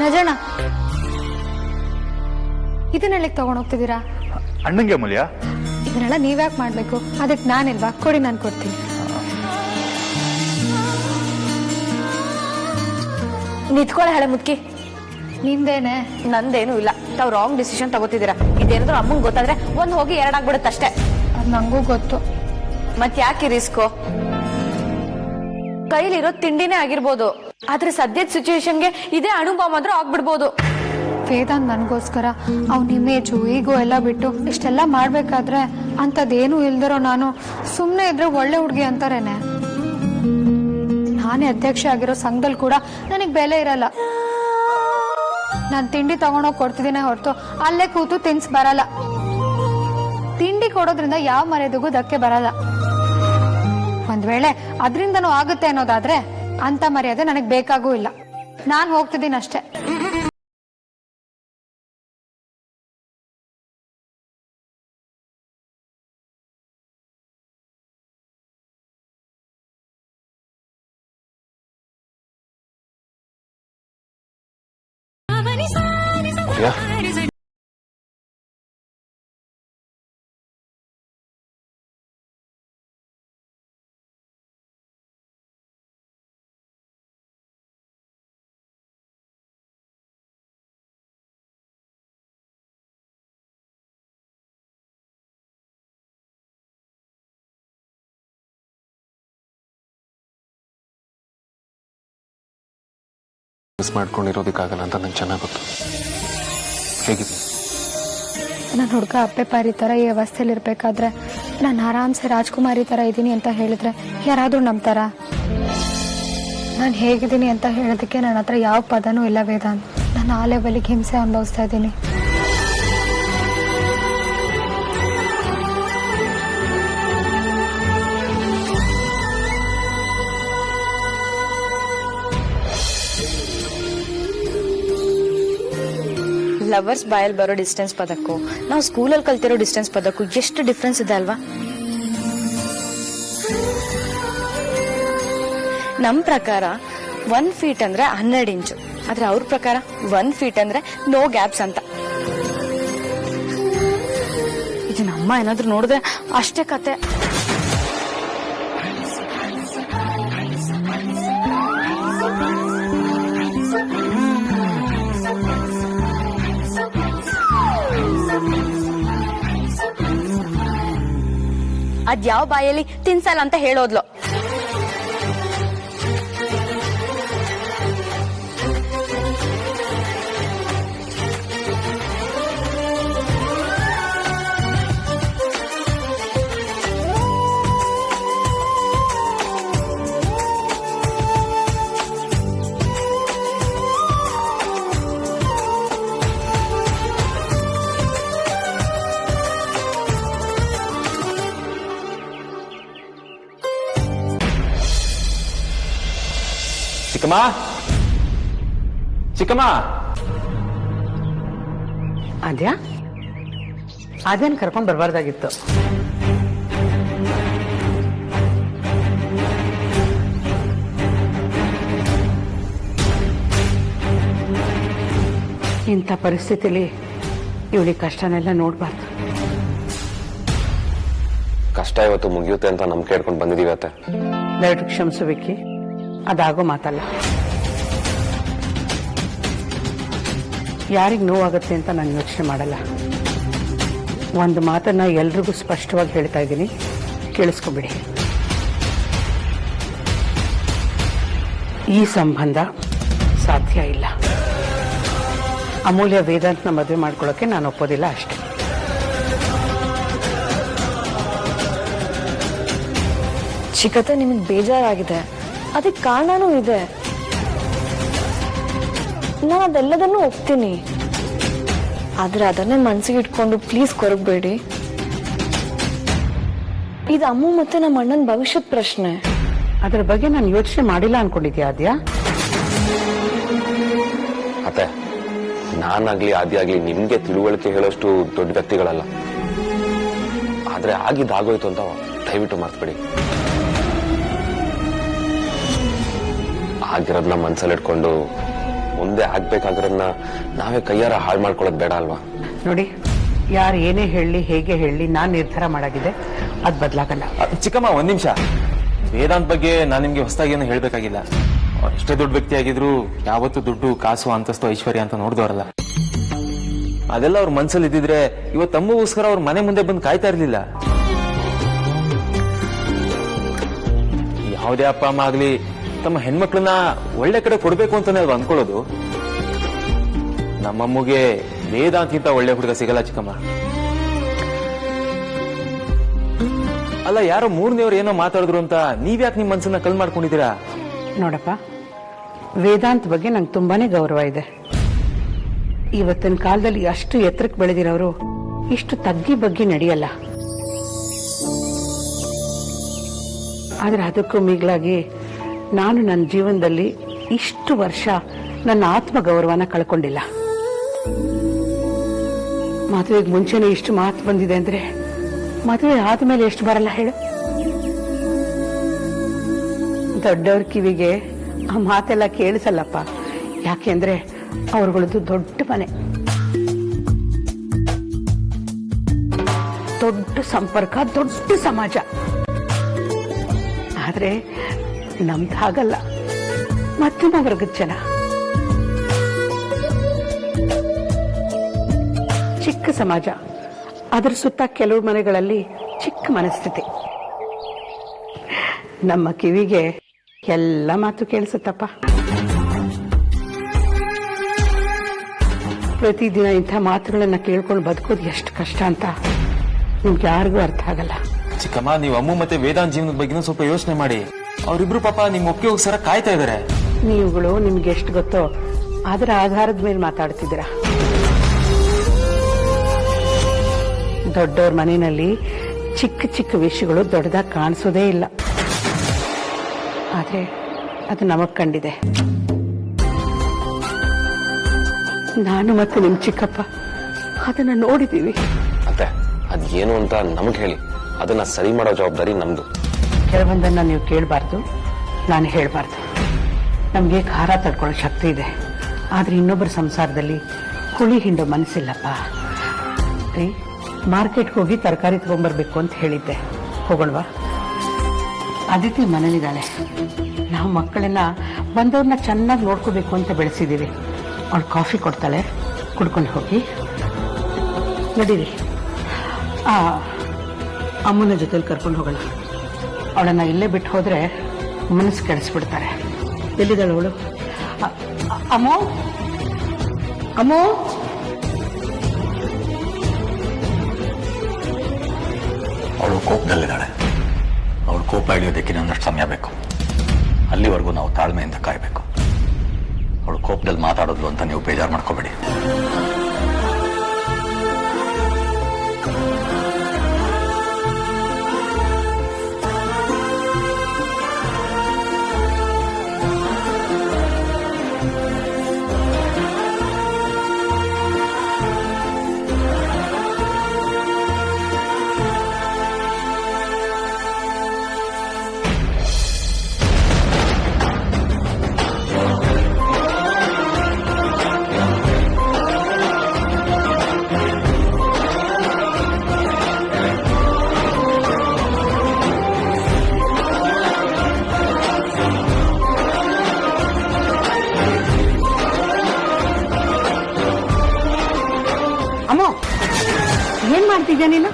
ರಾಜಣ್ಣ, ಇದನ್ನೆಲ್ಲಿಗೆ ತಗೊಂಡೋಗ್ತಿದ್ದೀರಾ? ಅಣ್ಣಂಗೆ ಅಮೂಲ್ಯ. ಇದನ್ನೆಲ್ಲ ನೀವ್ಯಾಕೆ ಮಾಡ್ಬೇಕು? ಅದಕ್ಕೆ ನಾನಿಲ್ವಾ? ಕೊಡಿ, ನಾನು ಕೊಡ್ತೀನಿ. ನಿಂತ್ಕೊಳ್ಳೆ ಹಳೆ ಮುದ್ಕಿ. ನಿಂದೇನೆ? ನಂದೇನು ಇಲ್ಲ. ತಾವ್ ರಾಂಗ್ ಡಿಸಿಷನ್ ತಗೋತಿದ್ದೀರಾ. ಇದೇನಾದ್ರು ಅಮ್ಮಂಗ್ ಗೊತ್ತಾದ್ರೆ ಒಂದ್ ಹೋಗಿ ಎರಡಾಗ್ಬಿಡುತ್ತಷ್ಟೇ. ಅದು ನಂಗೂ ಗೊತ್ತು. ಮತ್ ಯಾಕೆ ರಿಸ್ಕು? ಕೈಲಿರೋ ತಿಂಡಿನೇ ಆಗಿರ್ಬೋದು, ಆದ್ರೆ ಸದ್ಯದ ಸಿಚುವೇಶನ್ಗೆ ಇದೇ ಅಣುಬಾಂಬ್ ಆದ್ರೂ ಆಗ್ಬಿಡ್ಬೋದು. ವೇದಾಂತ್ ನನಗೋಸ್ಕರ ಅವ್ನ ಇಮೇಜು ಈಗೋ ಎಲ್ಲ ಬಿಟ್ಟು ಇಷ್ಟೆಲ್ಲ ಮಾಡ್ಬೇಕಾದ್ರೆ ಅಂಥದ್ದೇನು ಇಲ್ದಿರೋ ನಾನು ಸುಮ್ಮನೆ ಇದ್ರೆ ಒಳ್ಳೆ ಹುಡುಗಿ ಅಂತಾರೇನೆ. ನಾನೇ ಅಧ್ಯಕ್ಷ ಆಗಿರೋ ಸಂಘದಲ್ಲಿ ಕೂಡ ನನಗೆ ಬೆಲೆ ಇರಲ್ಲ. ನಾನು ತಿಂಡಿ ತಗೊಂಡೋಗಿ ಕೊಡ್ತಿದ್ದೀನಿ ಹೊರತು ಅಲ್ಲೇ ಕೂತು ತಿನ್ಸ್ ಬರಲ್ಲ. ತಿಂಡಿ ಕೊಡೋದ್ರಿಂದ ಯಾವ ಮರ್ಯಾದೆಗೂ ಧಕ್ಕೆ ಬರಲ್ಲ. ಒಂದ್ ವೇಳೆ ಅದರಿಂದನೂ ಆಗುತ್ತೆ ಅನ್ನೋದಾದ್ರೆ ಅಂತ ಮರ್ಯಾದೆ ನನಗೆ ಬೇಕಾಗೂ ಇಲ್ಲ. ನಾನು ಹೋಗ್ತಿದ್ದೀನಿ ಅಷ್ಟೇ. ಮಿಸ್ ಮಾಡ್ಕೊಂಡಿರೋದಕ್ಕಾಗಲ್ಲ ಅಂತ ನಂಗೆ ಚೆನ್ನಾಗಿ ಗೊತ್ತು. ಹೇಗಿದೆ? ನಾನು ಹುಡುಗ ಅಪ್ಪೆ ಪಾರಿ ತರ ಈ ಅವಸ್ಥೆಯಲ್ಲಿ ಇರ್ಬೇಕಾದ್ರೆ ನಾನು ಆರಾಮ್ಸೆ ರಾಜ್ಕುಮಾರಿ ತರ ಇದ್ದೀನಿ ಅಂತ ಹೇಳಿದ್ರೆ ಯಾರಾದ್ರೂ ನಂಬ್ತಾರ? ನಾನು ಹೇಗಿದ್ದೀನಿ ಅಂತ ಹೇಳೋದಕ್ಕೆ ನನ್ನ ಹತ್ರ ಯಾವ ಪದನೂ ಇಲ್ಲ ವೇದಾಂತ್. ನಾನು ಆ ಲೆವೆಲ್ಗೆ ಹಿಂಸೆ ಅನುಭವಿಸ್ತಾ ಇದ್ದೀನಿ. ಲವರ್ಸ್ ಬಾಯಲ್ಲಿ ಬರೋ ಡಿಸ್ಟೆನ್ಸ್ ಪದಕ್ಕೂ ನಾವು ಸ್ಕೂಲಲ್ಲಿ ಕಲ್ತಿರೋ ಡಿಸ್ಟೆನ್ಸ್ ಪದಕ್ಕೂ ಎಷ್ಟು ಡಿಫ್ರೆನ್ಸ್ ಇದೆ ಅಲ್ವಾ? ನಮ್ ಪ್ರಕಾರ 1 ಫೀಟ್ ಅಂದ್ರೆ 12 ಇಂಚು, ಆದ್ರೆ ಅವ್ರ ಪ್ರಕಾರ 1 ಫೀಟ್ ಅಂದ್ರೆ ನೋ ಗ್ಯಾಪ್ಸ್ ಅಂತ. ಇದು ನಮ್ಮ ಏನಾದ್ರು ನೋಡಿದ್ರೆ ಅಷ್ಟೇ ಕತೆ. ಅದ್ಯಾವ ಬಾಯಲ್ಲಿ ತಿನ್ಸಲ್ಲ ಅಂತ ಹೇಳೋದ್ಲು. ಚಿಕ್ಕಮ್ಮ, ಚಿಕ್ಕಮ್ಮ. ಅದೇನ್ ಕರ್ಕೊಂಡ್ ಬರ್ಬಾರ್ದಾಗಿತ್ತು. ಇಂಥ ಪರಿಸ್ಥಿತಿಲಿ ಇವಳಿಗೆ ಕಷ್ಟನೆಲ್ಲ ನೋಡ್ಬಾರ್ದು. ಕಷ್ಟ ಇವತ್ತು ಮುಗಿಯುತ್ತೆ ಅಂತ ನಂಬಿಕೆ ಇಟ್ಕೊಂಡು ಬಂದಿದೀವಿ ಅತ್ತೆ. ದಯವಿಟ್ಟು ಕ್ಷಮಿಸು ವಿಕ್ಕಿ, ಅದಾಗೋ ಮಾತಲ್ಲ. ಯಾರಿಗೆ ನೋವಾಗುತ್ತೆ ಅಂತ ನಾನು ಯೋಚನೆ ಮಾಡಲ್ಲ. ಒಂದು ಮಾತನ್ನ ಎಲ್ರಿಗೂ ಸ್ಪಷ್ಟವಾಗಿ ಹೇಳ್ತಾ ಇದ್ದೀನಿ, ಕೇಳಿಸ್ಕೊಂಬಿಡಿ. ಈ ಸಂಬಂಧ ಸಾಧ್ಯ ಇಲ್ಲ. ಅಮೂಲ್ಯ ವೇದಾಂತ್ನ ಮದುವೆ ಮಾಡ್ಕೊಳ್ಳೋಕೆ ನಾನು ಒಪ್ಪೋದಿಲ್ಲ ಅಷ್ಟೇ. ಚಿಕ್ಕತ್ತೆ, ನಿಮಗೆ ಬೇಜಾರಾಗಿದೆ, ಅದಕ್ಕೆ ಕಾರಣನೂ ಇದೆ. ನಾನು ಅದೆಲ್ಲದನ್ನೂ ಒಪ್ತೀನಿ, ಆದ್ರೆ ಅದನ್ನೇ ಮನಸ್ಸಿಗೆ ಇಟ್ಕೊಂಡು ಪ್ಲೀಸ್ ಕೊರಗಬೇಡಿ. ಇದು ಅಮ್ಮು ಮತ್ತೆ ನಮ್ಮ ಅಣ್ಣನ ಭವಿಷ್ಯದ ಪ್ರಶ್ನೆ. ಅದರ ಬಗ್ಗೆ ನಾನು ಯೋಚನೆ ಮಾಡಿಲ್ಲ ಅನ್ಕೊಂಡಿದ್ಯಾ ಆದ್ಯಾ? ಅತ್ತೆ, ನಾನಾಗ್ಲಿ ಆದ್ಯಾಗ್ಲಿ ನಿಮ್ಗೆ ತಿಳುವಳಿಕೆ ಹೇಳೋಷ್ಟು ದೊಡ್ಡ ವ್ಯಕ್ತಿಗಳಲ್ಲ. ಆದ್ರೆ ಆಗಿದ್ದಾಗೋಯ್ತು ಅಂತ ದಯವಿಟ್ಟು ಮರ್ತ್ಬಿಡಿ. ಆಗಿರೋದನ್ನ ಮನ್ಸಲ್ಲಿ ಇಟ್ಕೊಂಡು ಮುಂದೆ ಆಗ್ಬೇಕಾಗಿರೋದನ್ನ ನಾವೇ ಕೈಯಾರ ಹಾಳು ಮಾಡ್ಕೊಳ್ಳೋದು ಬೇಡ ಅಲ್ವಾ? ನೋಡಿ, ಯಾರು ಏನೇ ಹೇಳಿ ಹೇಗೆ ಹೇಳಿ ನಾನ್ ನಿರ್ಧಾರ ಮಾಡಾಗಿದೆ, ಅದ್ ಬದಲಾಗಲ್ಲ. ಚಿಕ್ಕಮ್ಮ, ಒಂದ್ ನಿಮಿಷ. ವೇದಾಂತ್ ಬಗ್ಗೆ ನಾನು ನಿಮ್ಗೆ ಹೊಸದಾಗಿ ಏನು ಹೇಳ್ಬೇಕಾಗಿಲ್ಲ. ಅವ್ರು ಎಷ್ಟೇ ದೊಡ್ಡ ವ್ಯಕ್ತಿ ಆಗಿದ್ರು ಯಾವತ್ತೂ ದುಡ್ಡು, ಕಾಸು, ಅಂತಸ್ತು, ಐಶ್ವರ್ಯ ಅಂತ ನೋಡಿದವರಲ್ಲ. ಅದೆಲ್ಲ ಅವ್ರ ಮನ್ಸಲ್ಲಿ ಇದ್ದಿದ್ರೆ ಇವತ್ತು ತಮ್ಮಗೋಸ್ಕರ ಅವ್ರ ಮನೆ ಮುಂದೆ ಬಂದು ಕಾಯ್ತಾ ಇರ್ಲಿಲ್ಲ. ಯಾವುದೇ ಅಪ್ಪ ಅಮ್ಮ ಆಗ್ಲಿ ತಮ್ಮ ಹೆಣ್ಮಕ್ಳನ್ನ ಒಳ್ಳೆ ಕಡೆ ಕೊಡ್ಬೇಕು ಅಂತಾನೆ ಅದು ಅನ್ಕೊಳ್ಳೋದು. ನಮ್ಮಮ್ಮಗೆ ವೇದಾಂತ್ಗಿಂತ ಒಳ್ಳೆ ಹುಡುಗ ಸಿಗಲ್ಲ ಚಿಕ್ಕಮ್ಮ. ಅಲ್ಲ, ಯಾರೋ ಮೂರನೇವ್ರು ಏನೋ ಮಾತಾಡಿದ್ರು ಅಂತ ನೀವ್ಯಾಕೆ ನಿಮ್ ಮನ್ಸನ್ನ ಕಲ್ ಮಾಡ್ಕೊಂಡಿದ್ದೀರಾ? ನೋಡಪ್ಪ, ವೇದಾಂತ್ ಬಗ್ಗೆ ನಂಗೆ ತುಂಬಾನೇ ಗೌರವ ಇದೆ. ಇವತ್ತಿನ ಕಾಲದಲ್ಲಿ ಅಷ್ಟು ಎತ್ತರಕ್ಕೆ ಬೆಳೆದಿರೋರು ಇಷ್ಟು ತಗ್ಗಿ ಬಗ್ಗೆ ನಡೆಯಲ್ಲ. ಆದ್ರೆ ಅದಕ್ಕೂ ಮಿಗಿಲಾಗಿ ನಾನು ನನ್ನ ಜೀವನದಲ್ಲಿ ಇಷ್ಟು ವರ್ಷ ನನ್ನ ಆತ್ಮ ಗೌರವನ ಕಳ್ಕೊಂಡಿಲ್ಲ. ಮದುವೆಗೆ ಮುಂಚೆನೆ ಇಷ್ಟು ಮಾತು ಬಂದಿದೆ ಅಂದ್ರೆ ಮದುವೆ ಆದ್ಮೇಲೆ ಎಷ್ಟು ಬರಲ್ಲ ಹೇಳು? ದೊಡ್ಡವ್ರ ಕಿವಿಗೆ ಆ ಮಾತೆಲ್ಲ ಕೇಳಿಸಲ್ಲಪ್ಪ. ಯಾಕೆಂದ್ರೆ ಅವ್ರಗಳದ್ದು ದೊಡ್ಡ ಮನೆ, ದೊಡ್ಡ ಸಂಪರ್ಕ, ದೊಡ್ಡ ಸಮಾಜ. ಆದ್ರೆ ನಮ್ದು ಹಾಗಲ್ಲ, ಮಧ್ಯಮ ವರ್ಗದ ಜನ. ಚಿಕ್ಕ ಸಮಾಜ, ಅದ್ರ ಸುತ್ತ ಕೆಲವು ಮನೆಗಳಲ್ಲಿ ಚಿಕ್ಕ ಮನಸ್ಥಿತಿ. ನಮ್ಮ ಕಿವಿಗೆ ಎಲ್ಲ ಮಾತು ಕೇಳಿಸುತ್ತಪ್ಪ. ಪ್ರತಿದಿನ ಇಂಥ ಮಾತುಗಳನ್ನ ಕೇಳ್ಕೊಂಡು ಬದುಕೋದು ಎಷ್ಟು ಕಷ್ಟ ಅಂತ ನಿಮ್ಗೆ ಯಾರಿಗೂ ಅರ್ಥ ಆಗಲ್ಲ. ಚಿಕ್ಕಮ್ಮ, ನೀವು ಅಮ್ಮು ಮತ್ತೆ ವೇದಾಂತ್ ಜೀವನದ ಬಗ್ಗೆ ಸ್ವಲ್ಪ ಯೋಚನೆ ಮಾಡಿ. ಅವರಿಬ್ರು ಪಾಪ ನಿಮ್ ಒಪ್ಪಿಗೆಗೋಸ್ಕರ ಕಾಯ್ತಾ ಇದಾರೆ. ನೀವುಗಳು ನಿಮ್ಗೆ ಎಷ್ಟು ಗೊತ್ತೋ ಅದರ ಆಧಾರದ ಮೇಲೆ ಮಾತಾಡ್ತಿದ್ದೀರಾ. ದೊಡ್ಡವ್ರ ಮನೆಯಲ್ಲಿ ಚಿಕ್ಕ ಚಿಕ್ಕ ವಿಷಯಗಳು ದೊಡ್ಡದಾಗಿ ಕಾಣಿಸೋದೇ ಇಲ್ಲ. ಆದ್ರೆ ಅದು ನಮಗ್ ಕಂಡಿದೆ. ನಾನು ಮತ್ತೆ ನಿಮ್ ಚಿಕ್ಕಪ್ಪ ಅದನ್ನ ನೋಡಿದೀವಿ. ಅತ್ತೆ, ಅದ್ ಏನು ಅಂತ ನಮಗ್ ಹೇಳಿ, ಅದನ್ನ ಸರಿ ಮಾಡೋ ಜವಾಬ್ದಾರಿ ನಮ್ದು. ಕೆಲವೊಂದನ್ನ ನೀವು ಕೇಳಬಾರ್ದು, ನಾನು ಹೇಳ್ಬಾರ್ದು. ನಮ್ಗೆ ಖಾರ ತಡ್ಕೊಳ್ಳೋ ಶಕ್ತಿ ಇದೆ, ಆದ್ರೆ ಇನ್ನೊಬ್ಬರ ಸಂಸಾರದಲ್ಲಿ ಹುಳಿ ಹಿಂಡೋ ಮನಸ್ಸಿಲ್ಲಪ್ಪ. ಮಾರ್ಕೆಟ್ಗೆ ಹೋಗಿ ತರಕಾರಿ ತಗೊಂಡ್ಬರ್ಬೇಕು ಅಂತ ಹೇಳಿದ್ದೆ, ಹೋಗೋಣವಾ? ಅದಿತಿ ಮನೇಲಿದ್ದಾಳೆ. ನಾವು ಮಕ್ಕಳನ್ನ ಬಂದವ್ರನ್ನ ಚೆನ್ನಾಗಿ ನೋಡ್ಕೋಬೇಕು ಅಂತ ಬೆಳೆಸಿದೀವಿ. ಅವಳು ಕಾಫಿ ಕೊಡ್ತಾಳೆ, ಕುಡ್ಕೊಂಡು ಹೋಗಿ. ನಡೀರಿ, ಅಮ್ಮನ ಜೊತೆಲಿ ಕರ್ಕೊಂಡು ಹೋಗೋಣ. ಅವಳನ್ನ ಇಲ್ಲೇ ಬಿಟ್ಟು ಹೋದ್ರೆ ಮನಸ್ಸು ಕೆಡಿಸ್ಬಿಡ್ತಾರೆ. ಎಲ್ಲಿದ್ದಾಳೆ ಅವಳು? ಅಮ್ಮೋ, ಅಮ್ಮೋ. ಅವಳು ಕೋಪದಲ್ಲಿದ್ದಾಳೆ. ಅವಳು ಕೋಪ ಇಳಿಯೋದಕ್ಕೆ ಇನ್ನೊಂದಷ್ಟು ಸಮಯ ಬೇಕು. ಅಲ್ಲಿವರೆಗೂ ನಾವು ತಾಳ್ಮೆಯಿಂದ ಕಾಯಬೇಕು. ಅವಳು ಕೋಪದಲ್ಲಿ ಮಾತಾಡೋದು ಅಂತ ನೀವು ಬೇಜಾರು ಮಾಡ್ಕೋಬೇಡಿ. ಏನ್ ಮಾಡ್ತಿದ್ಯಾ ನೀನು?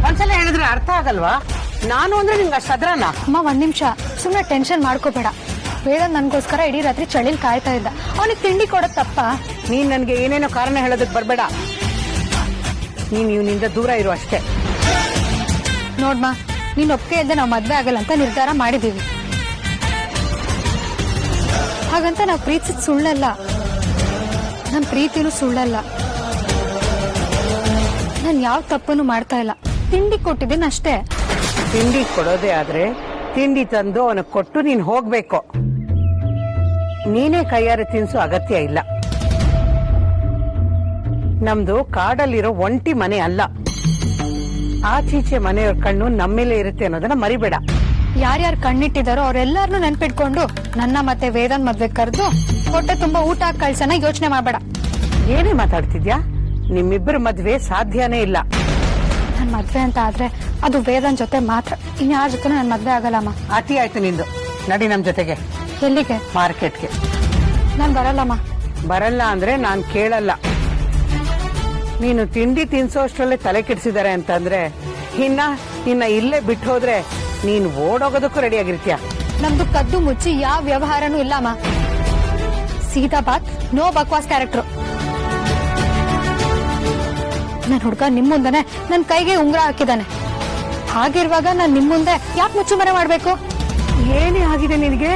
ಒಂದ್ಸಲ ಹೇಳಿದ್ರೆ ಅರ್ಥ ಆಗಲ್ವಾ? ನಾನು ಅಂದ್ರೆ ನಿಂಗೆ ಅಷ್ಟು ಅದ್ರನ? ಅಮ್ಮ, ಒಂದ್ ನಿಮಿಷ ಸುಮ್ಮನೆ ಟೆನ್ಷನ್ ಮಾಡ್ಕೋಬೇಡ. ವೇದಾಂತ್ ನನ್ಗೋಸ್ಕರ ಇಡೀ ರಾತ್ರಿ ಚಳಿಲ್ ಕಾಯ್ತಾ ಇದ್ದ. ಅವನಿಗೆ ತಿಂಡಿ ಕೊಡೋದ್ ತಪ್ಪ? ನೀನ್ ನನ್ಗೆ ಏನೇನೋ ಕಾರಣ ಹೇಳೋದಕ್ ಬರ್ಬೇಡ. ನೀನ್ ಇವನಿಂದ ದೂರ ಇರು ಅಷ್ಟೇ. ನೋಡ್ಮಾ, ನೀನ್ ಒಪ್ಪಿಗೆ ಇಲ್ಲದೆ ನಾವು ಮದ್ವೆ ಆಗಲ್ಲ ಅಂತ ನಿರ್ಧಾರ ಮಾಡಿದೀವಿ. ಹಾಗಂತ ನಾವು ಪ್ರೀತಿಸಿದ ಸುಳ್ಳಲ್ಲ, ನನ್ ಪ್ರೀತಿನೂ ಸುಳ್ಳಲ್ಲ. ನಾನು ಯಾವ ತಪ್ಪನ್ನು ಮಾಡ್ತಾ ಇಲ್ಲ, ತಿಂಡಿ ಕೊಟ್ಟಿದ್ದೀನಿ ಅಷ್ಟೇ. ತಿಂಡಿ ಕೊಡೋದೇ ಆದ್ರೆ ತಿಂಡಿ ತಂದು ಅವನಿಗೆ ಕೊಟ್ಟು ನೀನ್ ಹೋಗ್ಬೇಕು. ನೀನೇ ಕೈಯಾರೆ ತಿನ್ಸೋ ಅಗತ್ಯ ಇಲ್ಲ. ನಮ್ದು ಕಾಡಲ್ಲಿರೋ ಒಂಟಿ ಮನೆ ಅಲ್ಲ. ಆಚೀಚೆ ಮನೆಯವ್ರ ಕಣ್ಣು ನಮ್ಮೇಲೆ ಇರುತ್ತೆ ಅನ್ನೋದನ್ನ ಮರಿಬೇಡ. ಯಾರ್ಯಾರು ಕಣ್ಣಿಟ್ಟಿದಾರೋ ಅವ್ರೆಲ್ಲಾರನ್ನೂ ನೆನ್ಪಿಟ್ಕೊಂಡು ನನ್ನ ಮತ್ತೆ ವೇದನ್ ಮದ್ವೆ ಕರೆದು ಹೊಟ್ಟೆ ತುಂಬಾ ಊಟ ಹಾಕಿ ಕಳ್ಸನ ಯೋಚನೆ ಮಾಡ್ಬೇಡ. ಏನೇ ಮಾತಾಡ್ತಿದ್ಯಾ? ನಿಮ್ಮಿಬ್ಬರ ಮದ್ವೆ ಸಾಧ್ಯನೇ ಇಲ್ಲ. ನನ್ ಮದ್ವೆ ಅಂತ ಆದ್ರೆ ಅದು ವೇದನ್ ಜೊತೆ ಮಾತ್ರ, ಇನ್ಯಾರ ಜೊತೆ ನನ್ ಮದ್ವೆ ಆಗಲ್ಲಮ್ಮ. ಅತಿ ಆಯ್ತು ನಿಂದು. ನಡಿ ನಮ್ ಜೊತೆಗೆ. ಎಲ್ಲಿಗೆ? ಮಾರ್ಕೆಟ್ಗೆ. ನಾನ್ ಬರಲ್ಲಮ್ಮ. ಬರಲ್ಲ ಅಂದ್ರೆ ನಾನ್ ಕೇಳಲ್ಲ. ನೀನು ತಿಂಡಿ ತಿನ್ಸೋಷ್ಟ್ರಲ್ಲೇ ತಲೆ ಕೆಡಿಸಿದಾರೆ ಅಂತಂದ್ರೆ ಇನ್ನ ಇಲ್ಲೇ ಬಿಟ್ಟು ಹೋದ್ರೆ ನೀನ್ ಓಡೋಗೋದಕ್ಕೂ ರೆಡಿ ಆಗಿರ್ತೀಯ. ನಮ್ದು ಕದ್ದು ಮುಚ್ಚಿ ಯಾವ ವ್ಯವಹಾರನೂ ಇಲ್ಲಮ್ಮ. ಸೀದಾ ಬಾತ್, ನೋ ಬಕ್ವಾಸ್ ಕ್ಯಾರೆಕ್ಟರ್. ನನ್ ಹುಡ್ಗ ನಿಮ್ ಮುಂದೆನೆ ನನ್ ಕೈಗೆ ಉಂಗ್ರ ಹಾಕಿದಾನೆ. ಹಾಗಿರುವಾಗ ನಾನ್ ನಿಮ್ ಮುಂದೆ ಯಾಕೆ ಮುಚ್ಚುಮರೆ ಮಾಡ್ಬೇಕು? ಏನೇ ಆಗಿದೆ ನಿನಗೆ?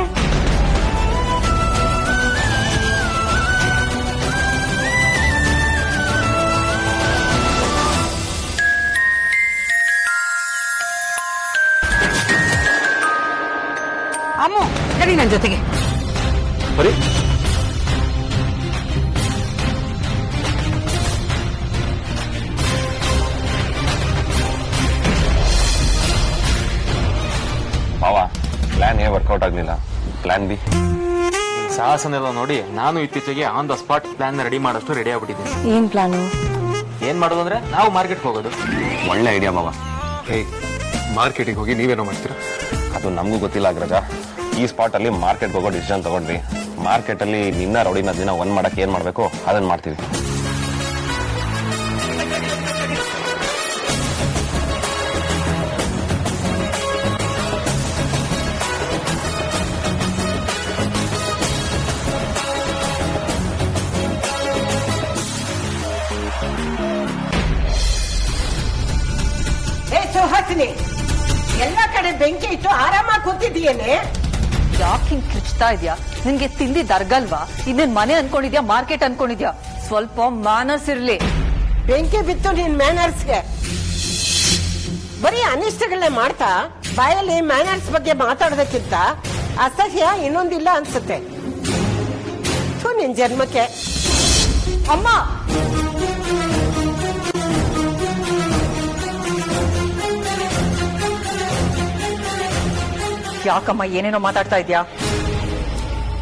ಅಮ್ಮ ನಡಿ ನನ್ ಜೊತೆಗೆ. ಬರೀ ಮಾವ, ಪ್ಲಾನ್ ಏ ವರ್ಕೌಟ್ ಆಗ್ಲಿಲ್ಲ. Plan B. ಸಾಹಸನೆಲ್ಲ ನೋಡಿ ನಾನು ಇತ್ತೀಚೆಗೆ on the spot plan ready ಮಾಡೋಷ್ಟು ರೆಡಿ ಆಗ್ಬಿಟ್ಟಿದ್ದೀನಿ. ಏನ್ ಪ್ಲಾನು? ಏನ್ ಮಾಡೋದು ಅಂದ್ರೆ ನಾವು ಮಾರ್ಕೆಟ್ಗೆ ಹೋಗೋದು. ಒಳ್ಳೆ ಐಡಿಯಾ ಮಾವ. ಮಾರ್ಕೆಟಿಗೆ ಹೋಗಿ ನೀವೇನೋ ಮಾಡ್ತೀರಾ? ಅದು ನಮಗೂ ಗೊತ್ತಿಲ್ಲ ಅಗ್ರಜ. ಈ ಸ್ಪಾಟ್ ಅಲ್ಲಿ ಮಾರ್ಕೆಟ್ ಹೋಗೋ ಡಿಸಿಷನ್ ತಗೊಂಡ್ವಿ. ಮಾರ್ಕೆಟ್ ಅಲ್ಲಿ ನಿನ್ನ ರೌಡಿನ ದಿನ ಒಂದ್ ಮಾಡಕ್ ಏನ್ ಮಾಡ್ಬೇಕು ಅದನ್ನ ಮಾಡ್ತೀವಿ. ಸುಹಾಸಿನಿ, ಎಲ್ಲ ಕಡೆ ಬೆಂಕಿ ಇಟ್ಟು ಆರಾಮಾಗಿ ಕೂತಿದ್ದೀಯೇನೆ? ಯಾಕೆ ಹಿಂಗ್ ಕಿರ್ಚ್ತಾ ಇದ್ಯಾ? ನಿನ್ಗೆ ತಿಂದಿ ದರ್ಗಲ್ವಾ? ಇದನ್ ಮನೆ ಅನ್ಕೊಂಡಿದ್ಯಾ ಮಾರ್ಕೆಟ್ ಅನ್ಕೊಂಡಿದ್ಯಾ? ಸ್ವಲ್ಪ ಮ್ಯಾನರ್ಸ್ ಇರ್ಲಿ. ಬೆಂಕಿ ಬಿತ್ತು ನಿನ್ ಮ್ಯಾನರ್ಸ್ಗೆ. ಬರೀ ಅನಿಷ್ಟಗಳನ್ನೇ ಮಾಡ್ತಾ ಬಾಯಲ್ಲಿ ಮ್ಯಾನರ್ಸ್ ಬಗ್ಗೆ ಮಾತಾಡೋದಕ್ಕಿಂತ ಅಸಹ್ಯ ಇನ್ನೊಂದಿಲ್ಲ ಅನ್ಸುತ್ತೆ. ನಿನ್ ಜನ್ಮಕ್ಕೆ. ಅಮ್ಮ, ಯಾಕಮ್ಮ ಏನೇನೋ ಮಾತಾಡ್ತಾ ಇದ್ಯಾ?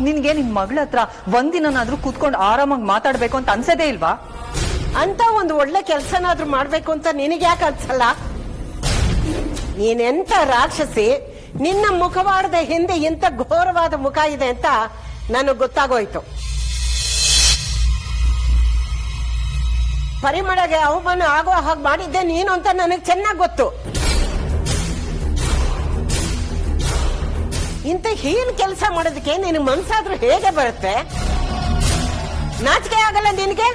ನಿನ್ಗೆ ನಿನ್ ಮಗಳ ಹತ್ರ ಒಂದಿನಾದ್ರೂ ಕೂತ್ಕೊಂಡು ಆರಾಮಾಗಿ ಮಾತಾಡ್ಬೇಕು ಅಂತ ಅನ್ಸದೇ ಇಲ್ವಾ? ಅಂತ ಒಂದು ಒಳ್ಳೆ ಕೆಲ್ಸನಾದ್ರೂ ಮಾಡ್ಬೇಕು ಅಂತ ನಿನಗೆ ಯಾಕೆ ಅನ್ಸಲ್ಲ? ನೀನೆಂತ ರಾಕ್ಷಸಿ, ನಿನ್ನ ಮುಖವಾಡದ ಹಿಂದೆ ಇಂಥ ಘೋರವಾದ ಮುಖ ಇದೆ ಅಂತ ನನಗೆ ಗೊತ್ತಾಗೋಯ್ತು. ಪರಿಮಳಗೆ ಅವಮಾನ ಆಗೋ ಹಾಗೆ ಮಾಡಿದ್ದೆ ನೀನು ಅಂತ ನನಗೆ ಚೆನ್ನಾಗಿ ಗೊತ್ತು. ಇಂಥ ಹೀನ್ ಕೆಲಸ ಮಾಡೋದಕ್ಕೆ ನಿನ್ ಮನ್ಸಾದ್ರೂ ಹೇಗೆ ಬರುತ್ತೆ? ನಾಚಿಕೆ ಆಗಲ್ಲ ನಿನಗೆ?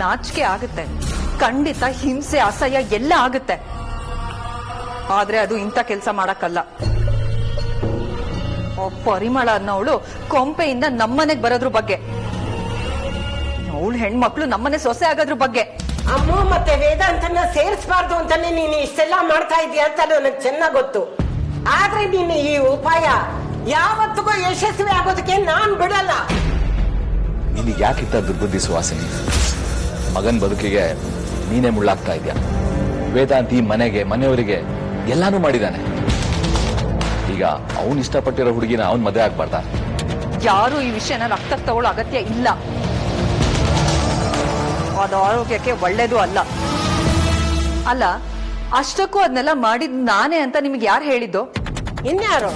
ನಾಚಿಕೆ ಆಗುತ್ತೆ, ಖಂಡಿತ. ಹಿಂಸೆ, ಅಸಹ್ಯ ಎಲ್ಲ ಆಗುತ್ತೆ. ಆದ್ರೆ ಅದು ಇಂಥ ಕೆಲಸ ಮಾಡಕ್ಕಲ್ಲ. ಪರಿಮಳ ಅನ್ನೋಳು ಕೊಂಪೆಯಿಂದ ನಮ್ಮನೆಗ್ ಬರೋದ್ರ ಬಗ್ಗೆ, ಅವಳು ಹೆಣ್ಮಕ್ಳು ನಮ್ಮನೆ ಸೊಸೆ ಆಗೋದ್ರ ಬಗ್ಗೆ. ಅಮ್ಮ ಮತ್ತೆ ವೇದಾಂತನ ಸೇರಿಸಬಾರ್ದು ಅಂತಾನೆ ನೀನು ಇಷ್ಟೆಲ್ಲ ಮಾಡ್ತಾ ಇದೀಯ ಅಂತ ನನಗೆ ಚೆನ್ನಾಗ್ ಗೊತ್ತು. ಆದ್ರೆ ನೀನು ಈ ಉಪಾಯ ಯಾವತ್ತಿಗೂ ಯಶಸ್ವಿ ಆಗೋದಕ್ಕೆ ನಾನ್ ಬಿಡಲ್ಲ. ನಿನಗೆ ಯಾಕಿತ್ತ ದುರ್ಬುದ್ಧಿ ಸುವಾಸಿನಿ? ಮಗನ್ ಬದುಕಿಗೆ ನೀನೇ ಮುಳ್ಳಾಗ್ತಾ ಇದ್ಯಾ. ವೇದಾಂತಿ ಮನೆಗೆ, ಮನೆಯವರಿಗೆ ಎಲ್ಲಾನು ಮಾಡಿದಾನೆ. ಈಗ ಅವನ್ ಇಷ್ಟಪಟ್ಟಿರೋ ಹುಡುಗಿನ ಅವನ್ ಮದುವೆ ಆಗ್ಬಾರ್ದ? ಯಾರು ಈ ವಿಷಯನ ರಕ್ತಕ್ಕೆ ತಗೊಳ್ಳೋ ಅಗತ್ಯ ಇಲ್ಲ. ಅದು ಆರೋಗ್ಯಕ್ಕೆ ಒಳ್ಳೇದು ಅಲ್ಲ. ಅಲ್ಲ, ಅಷ್ಟಕ್ಕೂ ಅದನ್ನೆಲ್ಲ ಮಾಡಿದ್ ನಾನೇ ಅಂತ ನಿಮ್ಗೆ ಯಾರು ಹೇಳಿದ್ದು? ಇನ್ಯಾರು?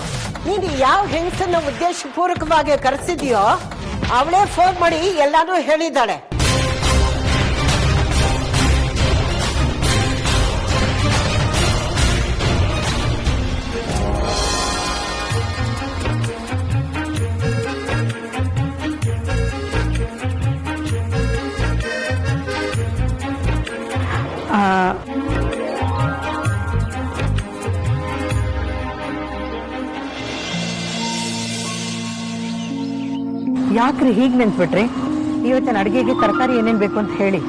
ನೀನು ಯಾವ ಹೆಂಗಸನ್ನ ಉದ್ದೇಶಪೂರ್ವಕವಾಗಿ ಕರೆಸಿದ್ಯೋ ಅವಳೇ ಫೋನ್ ಮಾಡಿ ಎಲ್ಲಾನು ಹೇಳಿದ್ದಾಳೆ. ಯಾಕ್ರಿ ಹೀಗ್ ನೆನ್ಸ್ಬಿಟ್ರಿ? ಇವತ್ತಿನ ಅಡಿಗೆಗೆ ತರಕಾರಿ ಏನೇನ್ ಬೇಕು ಅಂತ ಹೇಳಿ.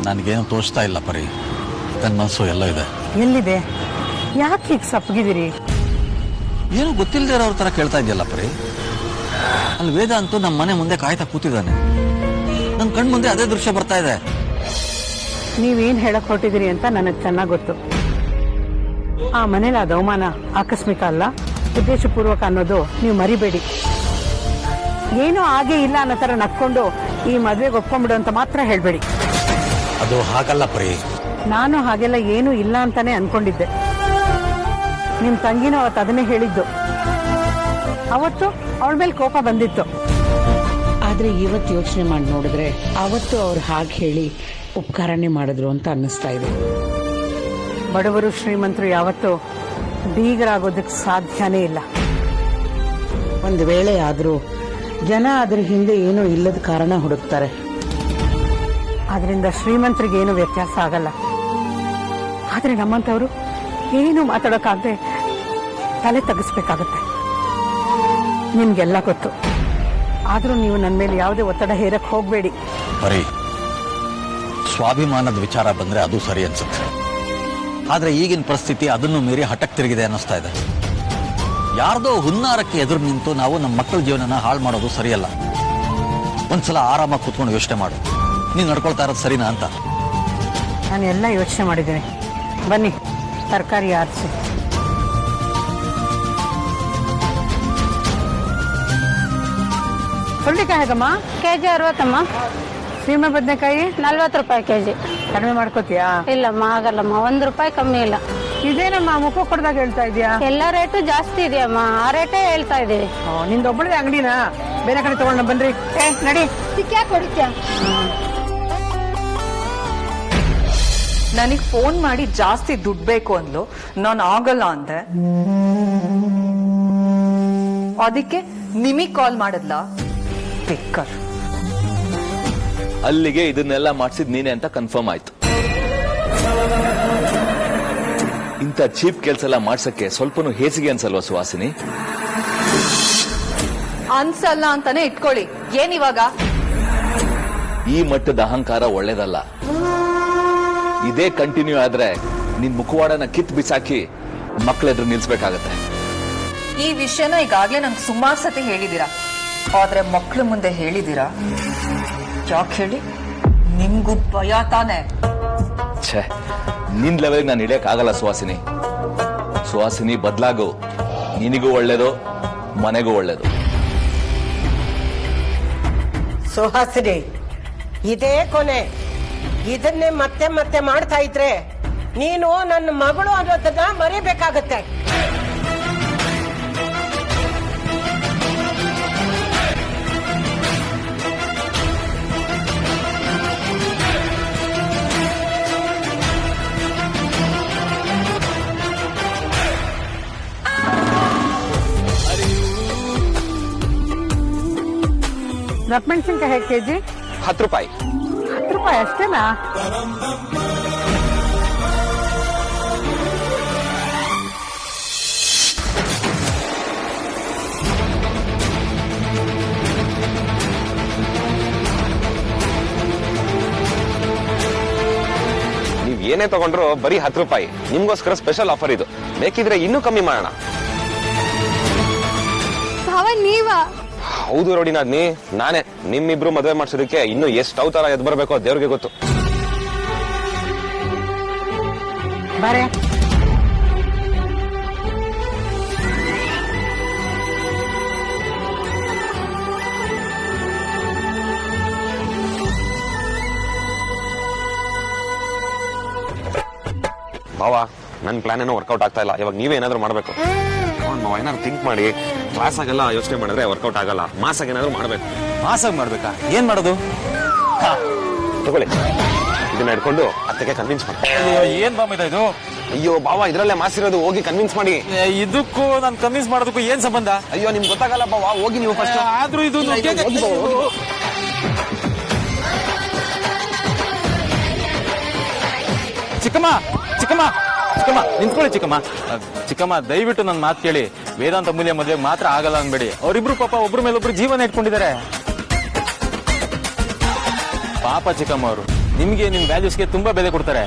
ನನಗೇನು ತೋಚ್ತಾ ಇಲ್ಲ ಪರಿ. ನನ್ನ ಮನಸ್ಸು ಎಲ್ಲ ಇದೆ. ಎಲ್ಲಿದೆ? ಯಾಕೆ ಹೀಗ್ ಸಪ್ಪಗಿದಿರಿ? ಏನು ಗೊತ್ತಿಲ್ಲದೆ ಅವ್ರ ತರ ಕೇಳ್ತಾ ಇದೆಯಲ್ಲ ಪರಿ. ಅಲ್ಲಿ ವೇದ ಅಂತೂ ನಮ್ಮ ಮನೆ ಮುಂದೆ ಕಾಯ್ತಾ ಕೂತಿದ್ದಾನೆ. ನನ್ನ ಕಣ್ ಮುಂದೆ ಅದೇ ದೃಶ್ಯ ಬರ್ತಾ ಇದೆ. ನೀವೇನ್ ಹೇಳಕ್ ಹೊರಟಿದಿರಿ ಅಂತ ನನಗ್ ಚೆನ್ನಾಗ್ ಗೊತ್ತು. ಆ ಮನೇಲಿ ಆದ ಅವಮಾನ ಆಕಸ್ಮಿಕ ಅಲ್ಲ, ಉದ್ದೇಶಪೂರ್ವಕ ಅನ್ನೋದು ನೀವು ಮರಿಬೇಡಿ. ಏನೂ ಆಗೇ ಇಲ್ಲ ಅನ್ನೋ ತರ ನಕ್ಕೊಂಡು ಈ ಮದ್ವೆಗೆ ಒಪ್ಕೊಂಡ್ಬಿಡು ಅಂತ ಮಾತ್ರ ಹೇಳ್ಬೇಡಿ. ಅದು ಹಾಗಲ್ಲ ಪ್ರೀ. ನಾನು ಹಾಗೆಲ್ಲ ಏನೂ ಇಲ್ಲ ಅಂತಾನೆ ಅನ್ಕೊಂಡಿದ್ದೆ. ನಿಮ್ ತಂಗಿನೂ ಅವತ್ತು ಅದನ್ನೇ ಹೇಳಿದ್ದು. ಅವತ್ತು ಅವಳ ಮೇಲೆ ಕೋಪ ಬಂದಿತ್ತು. ಆದ್ರೆ ಇವತ್ತು ಯೋಚನೆ ಮಾಡಿ ನೋಡಿದ್ರೆ ಅವತ್ತು ಅವ್ರು ಹಾಗೆ ಹೇಳಿ ಉಪಕಾರನೇ ಮಾಡಿದ್ರು ಅಂತ ಅನ್ನಿಸ್ತಾ ಇದೆ. ಬಡವರು ಶ್ರೀಮಂತರು ಯಾವತ್ತೂ ಬೀಗರಾಗೋದಕ್ಕೆ ಸಾಧ್ಯನೇ ಇಲ್ಲ. ಒಂದು ವೇಳೆ ಆದ್ರೂ ಜನ ಅದ್ರ ಹಿಂದೆ ಏನೂ ಇಲ್ಲದ ಕಾರಣ ಹುಡುಕ್ತಾರೆ. ಆದ್ರಿಂದ ಶ್ರೀಮಂತರಿಗೆ ಏನು ವ್ಯತ್ಯಾಸ ಆಗಲ್ಲ. ಆದ್ರೆ ನಮ್ಮಂತವ್ರು ಏನು ಮಾತಾಡೋಕ್ಕಾಗದೆ ತಲೆ ತಗ್ಗಿಸ್ಬೇಕಾಗತ್ತೆ. ನಿಮ್ಗೆಲ್ಲ ಗೊತ್ತು. ಆದ್ರೂ ನೀವು ನನ್ನ ಮೇಲೆ ಯಾವುದೇ ಒತ್ತಡ ಹೇರಕ್ ಹೋಗ್ಬೇಡಿ. ಬರೀ ಸ್ವಾಭಿಮಾನದ ವಿಚಾರ ಬಂದ್ರೆ ಅದು ಸರಿ ಅನ್ಸುತ್ತೆ. ಆದ್ರೆ ಈಗಿನ ಪರಿಸ್ಥಿತಿ ಅದನ್ನು ಮೀರಿ ಹಠಕ್ ತಿರುಗಿದೆ ಅನ್ನಿಸ್ತಾ ಇದೆ. ಯಾರ್ದೋ ಹುನ್ನಾರಕ್ಕೆ ಎದುರು ನಿಂತು ನಾವು ನಮ್ಮ ಮಕ್ಕಳ ಜೀವನನ ಹಾಳು ಮಾಡೋದು ಸರಿಯಲ್ಲ. ಒಂದ್ಸಲ ಆರಾಮಾಗಿ ಕೂತ್ಕೊಂಡು ಯೋಚನೆ ಮಾಡು, ನೀನು ನಡ್ಕೊಳ್ತಾ ಇರೋದು ಸರಿನಾ ಅಂತ. ನಾನು ಎಲ್ಲ ಯೋಚನೆ ಮಾಡಿದ್ದೀನಿ. ಬನ್ನಿ ತರಕಾರಿ ಆರಿಸಿ. ಹುರುಳಿಕಾಯಿ ಹೇಗಮ್ಮ? ಕೆಜಿ 60 ಸೀಮೆ ಬದನೆಕಾಯಿ 40 ರೂಪಾಯಿ ಕೆಜಿ. ಕಡಿಮೆ ಮಾಡ್ಕೋತೀಯಾ? ಇಲ್ಲಮ್ಮ ಆಗಲ್ಲಮ್ಮ, 1 ರೂಪಾಯಿ ಕಮ್ಮಿ ಇಲ್ಲ. ಇದೇನಮ್ಮ ಮುಖ ಕೊಡ್ದಾಗ ಹೇಳ್ತಾ ಇದೀಯಾ? ಎಲ್ಲ ರೇಟು ಜಾಸ್ತಿ ಇದೆಯಮ್ಮ, ಆ ರೇಟೇ ಹೇಳ್ತಾ ಇದೀವಿ. ನಿಂದೊಬ್ಬಳದೇ ಅಂಗಡಿನ? ಬೇರೆ ಕಡೆ ತಗೊಂಡ ಬನ್ರಿ. ನಡಿ. ಯಾಕೆ ಹೊಡಿತ್ಯಾ? ನನಗ್ ಫೋನ್ ಮಾಡಿ ಜಾಸ್ತಿ ದುಡ್ಡು ಬೇಕು ಅಂದ್ಲು, ನಾನು ಆಗಲ್ಲ ಅಂದೆ. ಅದಕ್ಕೆ ನಿಮಗ್ ಕಾಲ್ ಮಾಡದ್ಲ? ಬೇಕರ್. ಅಲ್ಲಿಗೆ ಇದನ್ನೆಲ್ಲ ಮಾಡಿಸಿದ್ ನೀನೆ ಅಂತ ಕನ್ಫರ್ಮ್ ಆಯ್ತು. ಇಂಥ ಚೀಪ್ ಕೆಲಸ ಎಲ್ಲ ಮಾಡ್ಸಕ್ಕೆ ಸ್ವಲ್ಪನೂ ಹೇಸಿಗೆ ಅನ್ಸಲ್ವಾ ಸುಹಾಸಿನಿ? ಅನ್ಸಲ್ಲ ಅಂತಾನೆ ಇಟ್ಕೊಳ್ಳಿ. ಏನಿವಾಗ? ಈ ಮಟ್ಟದ ಅಹಂಕಾರ ಒಳ್ಳೇದಲ್ಲ. ಇದೇ ಕಂಟಿನ್ಯೂ ಆದ್ರೆ ನಿನ್ ಮುಖವಾಡನ ಕಿತ್ ಬಿಸಾಕಿ ಮಕ್ಕಳೆದ್ರು ನಿಲ್ಸ್ಬೇಕಾಗತ್ತೆ. ಈ ವಿಷಯನ ಈಗಾಗ್ಲೇ ನಂಗೆ ಸುಮಾರು ಸತಿ ಹೇಳಿದೀರಾ, ಆದ್ರೆ ಮಕ್ಳು ಮುಂದೆ ಹೇಳಿದೀರಾ. ಯಾಕೆ ಹೇಳಿ? ನಿಮ್ಗೂ ಭಯ ತಾನೆ? ಛೇ, ನಿನ್ ಲೆವೆಲ್ಗೆ ನಾನು ಇಳಿಯಕ್ ಆಗಲ್ಲ ಸುಹಾಸಿನಿ. ಸುಹಾಸಿನಿ ಬದ್ಲಾಗು, ನಿನಗೂ ಒಳ್ಳೇದು, ಮನೆಗೂ ಒಳ್ಳೇದು. ಸುಹಾಸಿನಿ, ಇದೇ ಕೊನೆ. ಇದನ್ನೇ ಮತ್ತೆ ಮತ್ತೆ ಮಾಡ್ತಾ ಇದ್ರೆ ನೀನು ನನ್ನ ಮಗಳು ಅನ್ನೋದನ್ನ ಮರಿಬೇಕಾಗತ್ತೆ. ದಪ್ಪಮೆಣಸಿನ್ಕಾಯಿ ಹೇಗೆ ಕೆಜಿ? 10 ರೂಪಾಯಿ. 10 ರೂಪಾಯಿ ಅಷ್ಟೇನಾ? ನೀವ್ ಏನೇ ತಗೊಂಡ್ರು ಬರೀ 10 ರೂಪಾಯಿ. ನಿಮ್ಗೋಸ್ಕರ ಸ್ಪೆಷಲ್ ಆಫರ್ ಇದು. ಬೇಕಿದ್ರೆ ಇನ್ನೂ ಕಮ್ಮಿ ಮಾಡೋಣ. ನೀವಾ? ಹೌದು ರೋಡಿನಾದ್ನಿ, ನಾನೇ. ನಿಮ್ಮಿಬ್ರು ಮದುವೆ ಮಾಡ್ಸೋದಕ್ಕೆ ಇನ್ನು ಎಷ್ಟು ಅವತಾರ ಎದ್ ಬರ್ಬೇಕೋ ದೇವ್ರಿಗೆ ಗೊತ್ತು. ಬಾರೆ. ಭಾವ, ನನ್ ಪ್ಲಾನ್ ಏನೋ ವರ್ಕೌಟ್ ಆಗ್ತಾ ಇಲ್ಲ. ಇವಾಗ ನೀವೇ ಏನಾದ್ರು ಮಾಡ್ಬೇಕು. ಏನಾದ್ರು ಥಿಂಕ್ ಮಾಡಿ. ಕ್ಲಾಸ್ ಆಗೆಲ್ಲ ಯೋಚನೆ ಮಾಡಿದ್ರೆ ವರ್ಕೌಟ್ ಆಗಲ್ಲ. ಮಾಸಾಗ ಏನಾದ್ರು ಮಾಡ್ಬೇಕು. ಮಾಸಾಗಿ ಮಾಡ್ಬೇಕಾ? ಏನ್ ಮಾಡೋದು? ತಗೊಳ್ಳಿ, ಇದನ್ನ ಹಿಡ್ಕೊಂಡು ಅತ್ತಕ್ಕೆ ಕನ್ವಿನ್ಸ್ ಮಾಡಿ. ಏನ್ ಬಾಮ ಇದು? ಅಯ್ಯೋ ಬಾವ, ಇದ್ರಲ್ಲೇ ಮಾಸಿರೋದು. ಹೋಗಿ ಕನ್ವಿನ್ಸ್ ಮಾಡಿ. ಇದಕ್ಕೂ ನಾನು ಕನ್ವಿನ್ಸ್ ಮಾಡೋದಕ್ಕೂ ಏನ್ ಸಂಬಂಧ? ಅಯ್ಯೋ, ನಿಮ್ಗೆ ಗೊತ್ತಾಗಲ್ಲ ಬಾವ, ಹೋಗಿ ನೀವು ಫಸ್ಟ್. ಆದ್ರೂ ಇದು ಚಿಕ್ಕಮ್ಮ, ಚಿಕ್ಕಮ್ಮ, ಚಿಕ್ಕಮ್ಮ ನಿಂತ್ಕೊಳ್ಳಿ. ಚಿಕ್ಕಮ್ಮ, ಚಿಕ್ಕಮ್ಮ ದಯವಿಟ್ಟು ನನ್ನ ಮಾತು ಕೇಳಿ. ವೇದಾಂತ ಮೂಲ್ಯ ಮದುವೆಗೆ ಮಾತ್ರ ಆಗಲ್ಲ ಅನ್ಬೇಡಿ. ಅವರಿಬ್ರು ಪಾಪ ಒಬ್ರ ಮೇಲೊಬ್ರು ಜೀವನ ಇಟ್ಕೊಂಡಿದ್ದಾರೆ. ಪಾಪ ಚಿಕ್ಕಮ್ಮ ಅವರು ನಿಮ್ಗೆ ನಿಮ್ ವ್ಯಾಲ್ಯೂಸ್ಗೆ ತುಂಬಾ ಬೆಲೆ ಕೊಡ್ತಾರೆ.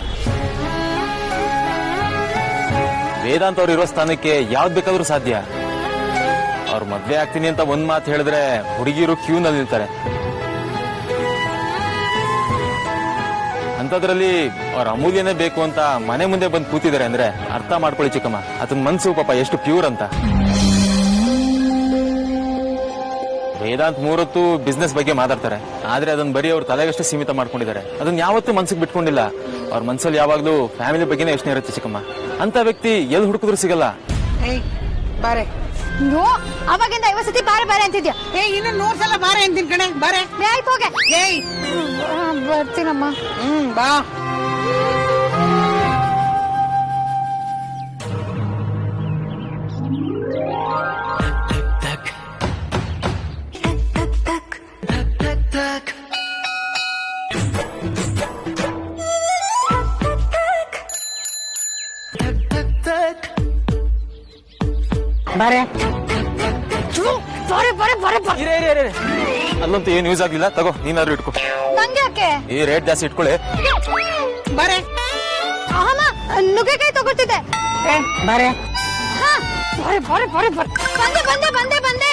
ವೇದಾಂತ ಅವ್ರು ಇರೋ ಸ್ಥಾನಕ್ಕೆ ಯಾವ್ದು ಬೇಕಾದ್ರೂ ಸಾಧ್ಯ. ಅವ್ರು ಮದ್ವೆ ಆಗ್ತೀನಿ ಅಂತ ಒಂದ್ ಮಾತು ಹೇಳಿದ್ರೆ ಹುಡುಗಿರು ಕ್ಯೂ ನಲ್ಲಿ ನಿಲ್ತಾರೆ. ಅಂತದ್ರಲ್ಲಿ ಅವ್ರ ಅಮೂಲ್ಯನೇ ಬೇಕು ಅಂತ ಮನೆ ಮುಂದೆ ಬಂದು ಕೂತಿದ್ದಾರೆ ಅಂದ್ರೆ ಅರ್ಥ ಮಾಡ್ಕೊಳ್ಳಿ ಚಿಕ್ಕಮ್ಮ, ಅದನ್ ಮನ್ಸು ಪಾಪ ಎಷ್ಟು ಪ್ಯೂರ್ ಅಂತ. ವೇದಾಂತ್ ಮೂರೊತ್ತು ಬಿಸ್ನೆಸ್ ಬಗ್ಗೆ ಮಾತಾಡ್ತಾರೆ, ಆದ್ರೆ ಅದನ್ನ ಬರೀ ಅವ್ರ ತಲೆಗಷ್ಟೇ ಸೀಮಿತ ಮಾಡ್ಕೊಂಡಿದ್ದಾರೆ. ಅದನ್ನ ಯಾವತ್ತೂ ಮನ್ಸಿಗೆ ಬಿಟ್ಕೊಂಡಿಲ್ಲ. ಅವ್ರ ಮನ್ಸಲ್ಲಿ ಯಾವಾಗ್ಲೂ ಫ್ಯಾಮಿಲಿ ಬಗ್ಗೆನೇ ಯೋಚನೆ ಇರುತ್ತೆ ಚಿಕ್ಕಮ್ಮ. ಅಂತ ವ್ಯಕ್ತಿ ಎಲ್ಲಿ ಹುಡುಕಿದ್ರು ಸಿಗಲ್ಲ. ಬಾರೆ ಅವಾಗಿಂದ 50 ಸತಿ ಬಾರೆ ಬಾರೆ ಅಂತಿದ್ಯಾ. ಇನ್ನು 100 ಸಲ ಬಾರೆ ಅಂತೀನಿ ಕಣೆ. ಬಾರೆ ಆಯ್ತು ಹೋಗೆ. ಬರ್ತೀನಮ್ಮ. ಬಾ. ಬಾರೆ ಅಲ್ಲಂತೂ ಏನ್ ಯೂಸ್ ಆಗ್ಲಿಲ್ಲ. ತಗೋ, ನೀನಾದ್ರು ಇಟ್ಕೋ. ನಂಗೆ ಯಾಕೆ ಈ ರೇಟ್ ಜಾಸ್ತಿ ಇಟ್ಕೊಳ್ಳಿ. ಬಾರೆ ಅಮ್ಮ ನುಗ್ಗೆಕಾಯಿ ತಗೋತಿದ್ದೆ. ಬಾರೆ ಬಂದೆ ಬಂದೆ ಬಂದೆ ಬಂದೆ.